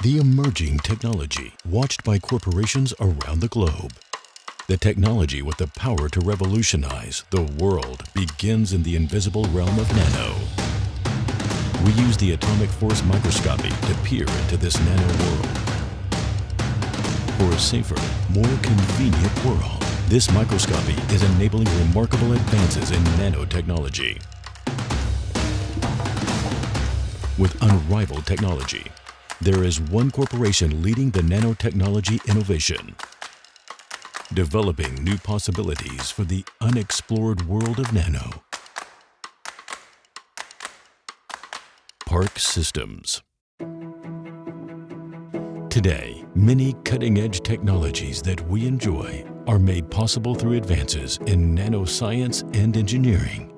The emerging technology watched by corporations around the globe. The technology with the power to revolutionize the world begins in the invisible realm of nano. We use the atomic force microscopy to peer into this nano world. For a safer, more convenient world, this microscopy is enabling remarkable advances in nanotechnology. With unrivaled technology, there is one corporation leading the nanotechnology innovation, developing new possibilities for the unexplored world of nano. Park Systems. Today, many cutting-edge technologies that we enjoy are made possible through advances in nanoscience and engineering.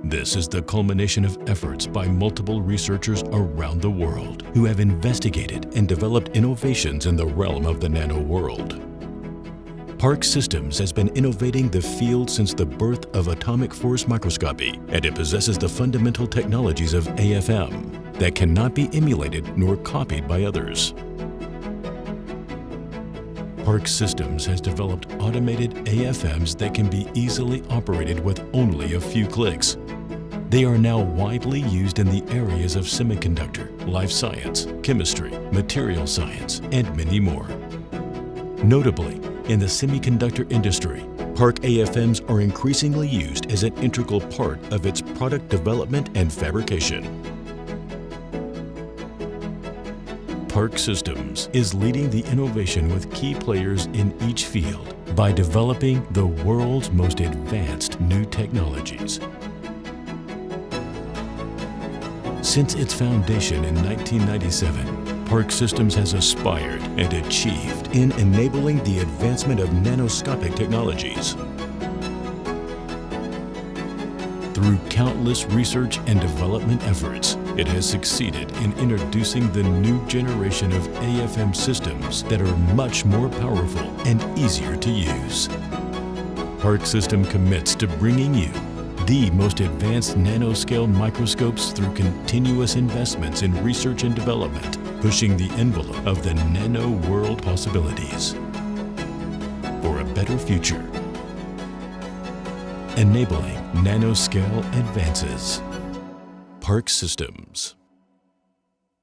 This is the culmination of efforts by multiple researchers around the world who have investigated and developed innovations in the realm of the nano world. Park Systems has been innovating the field since the birth of atomic force microscopy, and it possesses the fundamental technologies of AFM that cannot be emulated nor copied by others. Park Systems has developed automated AFMs that can be easily operated with only a few clicks. They are now widely used in the areas of semiconductor, life science, chemistry, material science, and many more. Notably, in the semiconductor industry, Park AFMs are increasingly used as an integral part of its product development and fabrication. Park Systems is leading the innovation with key players in each field by developing the world's most advanced new technologies. Since its foundation in 1997, Park Systems has aspired and achieved in enabling the advancement of nanoscopic technologies. Through countless research and development efforts, it has succeeded in introducing the new generation of AFM systems that are much more powerful and easier to use. Park System commits to bringing you the most advanced nanoscale microscopes through continuous investments in research and development, pushing the envelope of the nano world possibilities for a better future, enabling nanoscale advances. Park Systems.